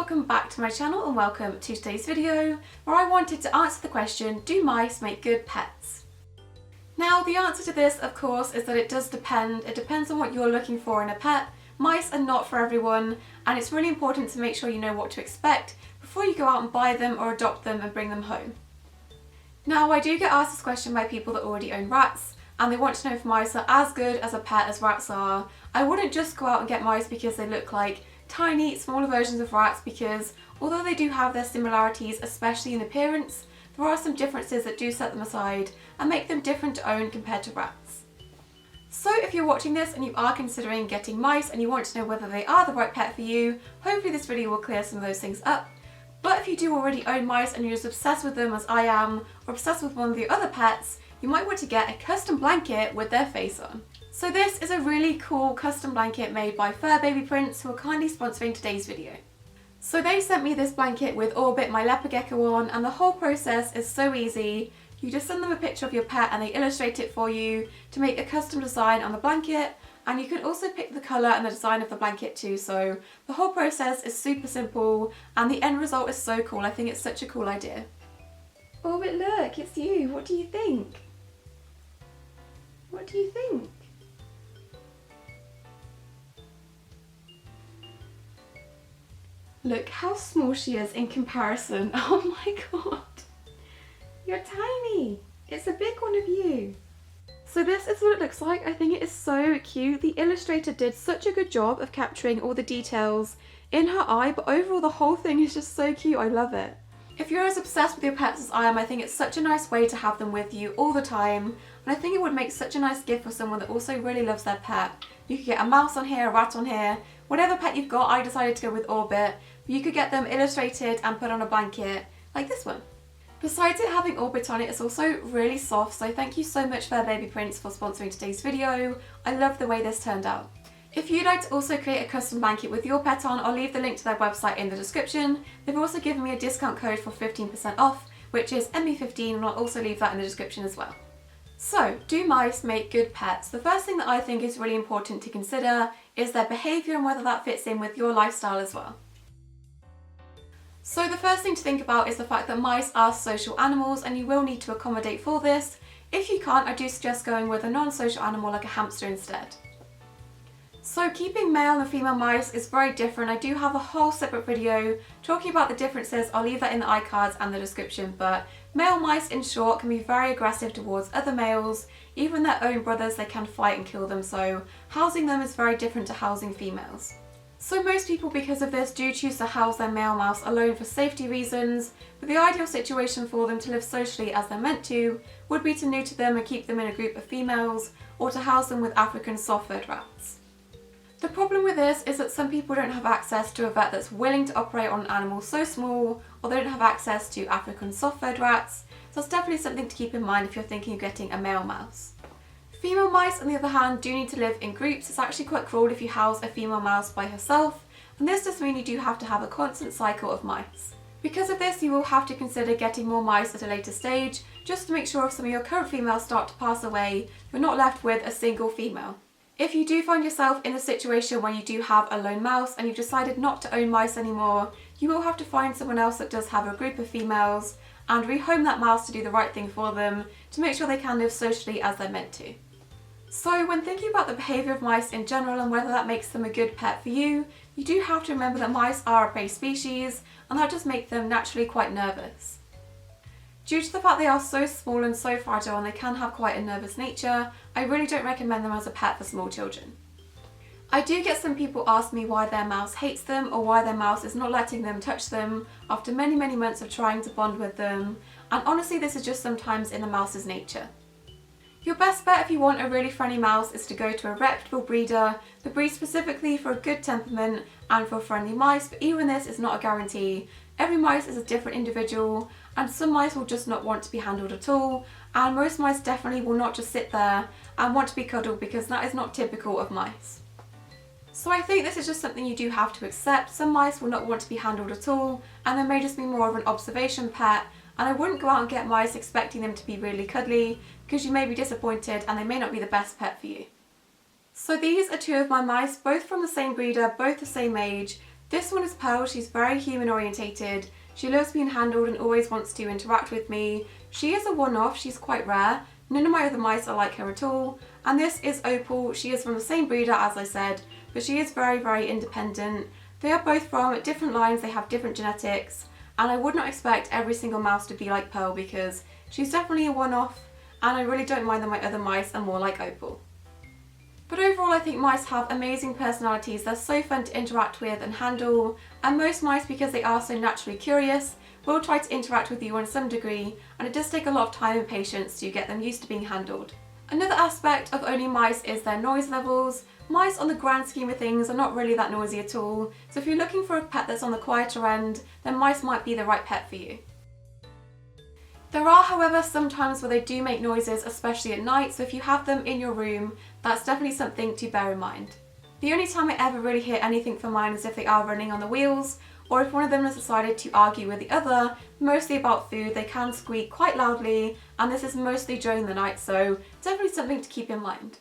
welcome back to my channel and welcome to today's video where I wanted to answer the question, do mice make good pets? Now the answer to this of course is that it does depend. It depends on what you're looking for in a pet. Mice are not for everyone and it's really important to make sure you know what to expect before you go out and buy them or adopt them and bring them home. Now I do get asked this question by people that already own rats and they want to know if mice are as good as a pet as rats are. I wouldn't just go out and get mice because they look like tiny, smaller versions of rats, because although they do have their similarities, especially in appearance, there are some differences that do set them aside and make them different to own compared to rats. So if you're watching this and you are considering getting mice and you want to know whether they are the right pet for you, hopefully this video will clear some of those things up. But if you do already own mice and you're just obsessed with them as I am, or obsessed with one of the other pets, you might want to get a custom blanket with their face on. So this is a really cool custom blanket made by Fur Baby Prints, who are kindly sponsoring today's video. So they sent me this blanket with Orbit, my leopard gecko, on, and the whole process is so easy. You just send them a picture of your pet and they illustrate it for you to make a custom design on the blanket, and you can also pick the colour and the design of the blanket too, so the whole process is super simple and the end result is so cool. I think it's such a cool idea. Orbit, look, it's you. What do you think? What do you think? Look how small she is in comparison. Oh my god. You're tiny. It's a big one of you. So this is what it looks like. I think it is so cute. The illustrator did such a good job of capturing all the details in her eye, but overall the whole thing is just so cute. I love it. If you're as obsessed with your pets as I am, I think it's such a nice way to have them with you all the time. And I think it would make such a nice gift for someone that also really loves their pet. You could get a mouse on here, a rat on here, whatever pet you've got. I decided to go with Orbit. You could get them illustrated and put on a blanket like this one. Besides it having Orbit on it, it's also really soft, so thank you so much Fur Baby Prints for sponsoring today's video. I love the way this turned out. If you'd like to also create a custom blanket with your pet on, I'll leave the link to their website in the description. They've also given me a discount code for 15% off, which is ME15, and I'll also leave that in the description as well. So, do mice make good pets? The first thing that I think is really important to consider is their behaviour and whether that fits in with your lifestyle as well. So the first thing to think about is the fact that mice are social animals and you will need to accommodate for this. If you can't, I do suggest going with a non-social animal like a hamster instead. So keeping male and female mice is very different. I do have a whole separate video talking about the differences. I'll leave that in the iCards and the description, but male mice in short can be very aggressive towards other males. Even their own brothers, they can fight and kill them, so housing them is very different to housing females. So most people, because of this, do choose to house their male mouse alone for safety reasons, but the ideal situation for them to live socially as they're meant to would be to neuter them and keep them in a group of females, or to house them with African soft-furred rats. The problem with this is that some people don't have access to a vet that's willing to operate on an animal so small, or they don't have access to African soft-furred rats, so it's definitely something to keep in mind if you're thinking of getting a male mouse. Female mice, on the other hand, do need to live in groups. It's actually quite cruel if you house a female mouse by herself, and this does mean you do have to have a constant cycle of mice. Because of this, you will have to consider getting more mice at a later stage, just to make sure if some of your current females start to pass away, you're not left with a single female. If you do find yourself in a situation where you do have a lone mouse and you've decided not to own mice anymore, you will have to find someone else that does have a group of females and rehome that mouse to do the right thing for them, to make sure they can live socially as they're meant to. So when thinking about the behaviour of mice in general and whether that makes them a good pet for you, you do have to remember that mice are a prey species and that does make them naturally quite nervous. Due to the fact they are so small and so fragile and they can have quite a nervous nature, I really don't recommend them as a pet for small children. I do get some people ask me why their mouse hates them or why their mouse is not letting them touch them after many months of trying to bond with them, and honestly this is just sometimes in a mouse's nature. Your best bet if you want a really friendly mouse is to go to a reputable breeder that breeds specifically for a good temperament and for friendly mice, but even this is not a guarantee. Every mouse is a different individual and some mice will just not want to be handled at all, and most mice definitely will not just sit there and want to be cuddled, because that is not typical of mice. So I think this is just something you do have to accept. Some mice will not want to be handled at all and they may just be more of an observation pet, and I wouldn't go out and get mice expecting them to be really cuddly, because you may be disappointed and they may not be the best pet for you. So these are two of my mice, both from the same breeder, both the same age. This one is Pearl. She's very human orientated. She loves being handled and always wants to interact with me. She is a one-off, she's quite rare. None of my other mice are like her at all. And this is Opal. She is from the same breeder as I said, but she is very, very independent. They are both from different lines, they have different genetics, and I would not expect every single mouse to be like Pearl because she's definitely a one-off, and I really don't mind that my other mice are more like Opal. But overall, I think mice have amazing personalities. They're so fun to interact with and handle, and most mice, because they are so naturally curious, will try to interact with you in some degree, and it does take a lot of time and patience to get them used to being handled. Another aspect of owning mice is their noise levels. Mice, on the grand scheme of things, are not really that noisy at all, so if you're looking for a pet that's on the quieter end, then mice might be the right pet for you. There are, however, some times where they do make noises, especially at night, so if you have them in your room, that's definitely something to bear in mind. The only time I ever really hear anything from mine is if they are running on the wheels, or if one of them has decided to argue with the other, mostly about food. They can squeak quite loudly, and this is mostly during the night, so definitely something to keep in mind.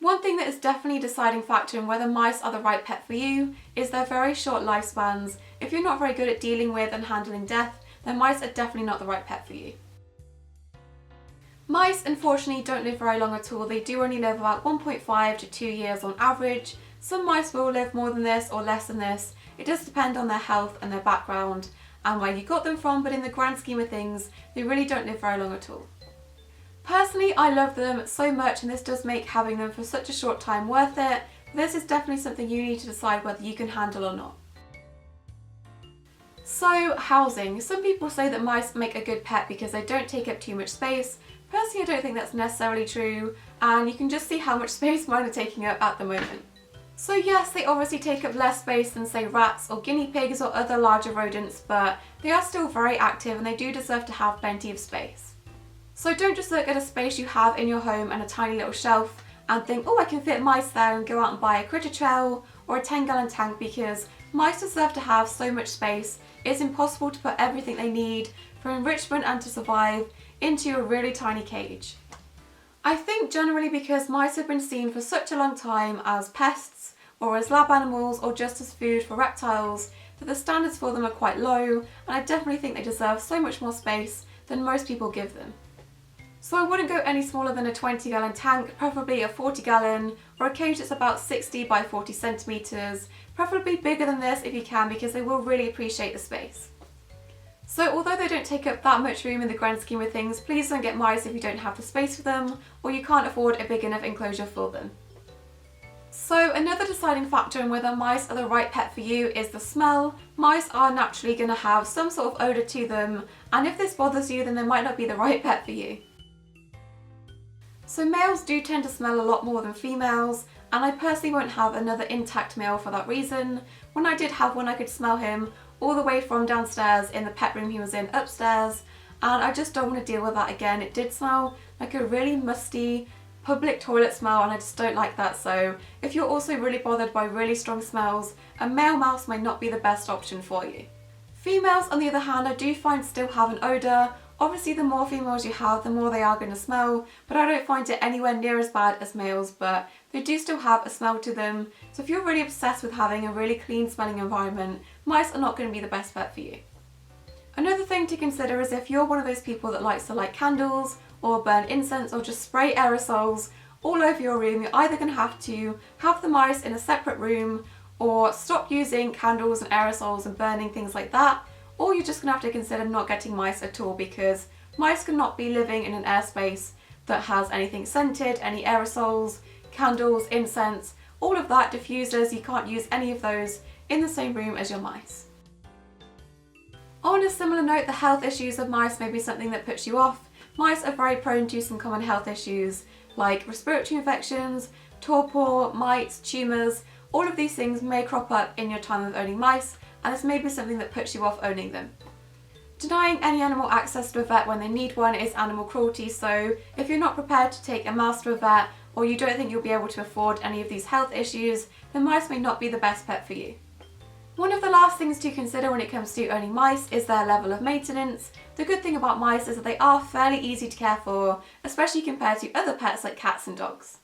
One thing that is definitely a deciding factor in whether mice are the right pet for you is their very short lifespans. If you're not very good at dealing with and handling death, then mice are definitely not the right pet for you. Mice, unfortunately, don't live very long at all. They do only live about 1.5 to 2 years on average. Some mice will live more than this or less than this. It does depend on their health and their background and where you got them from, but in the grand scheme of things, they really don't live very long at all. Personally, I love them so much, and this does make having them for such a short time worth it. This is definitely something you need to decide whether you can handle or not. So, housing. Some people say that mice make a good pet because they don't take up too much space. Personally, I don't think that's necessarily true, and you can just see how much space mine are taking up at the moment. So yes, they obviously take up less space than say rats or guinea pigs or other larger rodents, but they are still very active and they do deserve to have plenty of space. So don't just look at a space you have in your home and a tiny little shelf and think, oh, I can fit mice there, and go out and buy a critter trail or a 10-gallon tank, because mice deserve to have so much space. It's impossible to put everything they need for enrichment and to survive into a really tiny cage. I think generally because mice have been seen for such a long time as pests or as lab animals or just as food for reptiles that the standards for them are quite low, and I definitely think they deserve so much more space than most people give them. So I wouldn't go any smaller than a 20-gallon tank, preferably a 40-gallon, or a cage that's about 60 by 40 centimetres, preferably bigger than this if you can, because they will really appreciate the space. So although they don't take up that much room in the grand scheme of things, please don't get mice if you don't have the space for them or you can't afford a big enough enclosure for them. So another deciding factor in whether mice are the right pet for you is the smell. Mice are naturally going to have some sort of odour to them, and if this bothers you, then they might not be the right pet for you. So males do tend to smell a lot more than females, and I personally won't have another intact male for that reason. When I did have one, I could smell him all the way from downstairs in the pet room he was in upstairs, and I just don't want to deal with that again. It did smell like a really musty public toilet smell, and I just don't like that. So if you're also really bothered by really strong smells, a male mouse might not be the best option for you. Females, on the other hand, I do find still have an odour. Obviously the more females you have, the more they are going to smell, but I don't find it anywhere near as bad as males, but they do still have a smell to them. So if you're really obsessed with having a really clean smelling environment, mice are not going to be the best pet for you. Another thing to consider is if you're one of those people that likes to light candles or burn incense or just spray aerosols all over your room, you're either going to have the mice in a separate room, or stop using candles and aerosols and burning things like that, or you're just going to have to consider not getting mice at all, because mice cannot be living in an airspace that has anything scented, any aerosols, candles, incense, all of that, diffusers. You can't use any of those in the same room as your mice. On a similar note, the health issues of mice may be something that puts you off. Mice are very prone to some common health issues like respiratory infections, torpor, mites, tumours. All of these things may crop up in your time of owning mice, and this may be something that puts you off owning them. Denying any animal access to a vet when they need one is animal cruelty, so if you're not prepared to take a mouse to a vet, or you don't think you'll be able to afford any of these health issues, then mice may not be the best pet for you. One of the last things to consider when it comes to owning mice is their level of maintenance. The good thing about mice is that they are fairly easy to care for, especially compared to other pets like cats and dogs.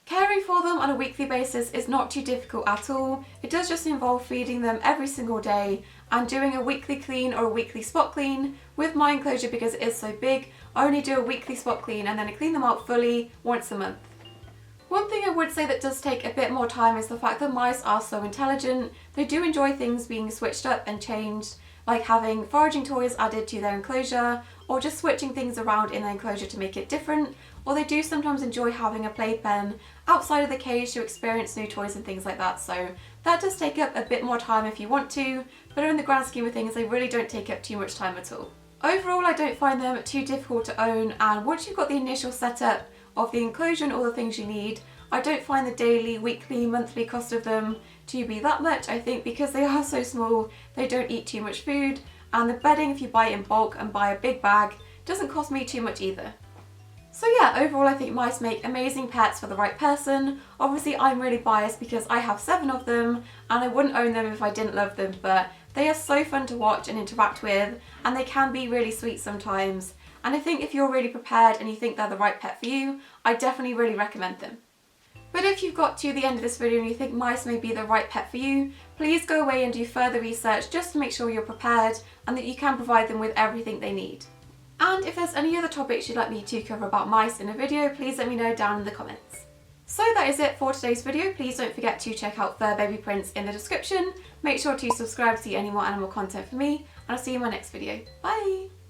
Caring for them on a weekly basis is not too difficult at all. It does just involve feeding them every single day and doing a weekly clean or a weekly spot clean. With my enclosure, because it is so big, I only do a weekly spot clean and then I clean them out fully once a month. One thing I would say that does take a bit more time is the fact that mice are so intelligent. They do enjoy things being switched up and changed, like having foraging toys added to their enclosure, or just switching things around in their enclosure to make it different, or they do sometimes enjoy having a playpen outside of the cage to experience new toys and things like that, so that does take up a bit more time if you want to, but in the grand scheme of things they really don't take up too much time at all. Overall, I don't find them too difficult to own, and once you've got the initial setup of the enclosure and all the things you need, I don't find the daily, weekly, monthly cost of them to be that much. I think because they are so small, they don't eat too much food, and the bedding, if you buy it in bulk and buy a big bag, doesn't cost me too much either. So yeah, overall I think mice make amazing pets for the right person. Obviously I'm really biased because I have 7 of them and I wouldn't own them if I didn't love them, but they are so fun to watch and interact with, and they can be really sweet sometimes. And I think if you're really prepared and you think they're the right pet for you, I definitely really recommend them. But if you've got to the end of this video and you think mice may be the right pet for you, please go away and do further research just to make sure you're prepared and that you can provide them with everything they need. And if there's any other topics you'd like me to cover about mice in a video, please let me know down in the comments. So that is it for today's video. Please don't forget to check out fur baby prints in the description. Make sure to subscribe to see any more animal content from me, and I'll see you in my next video. Bye!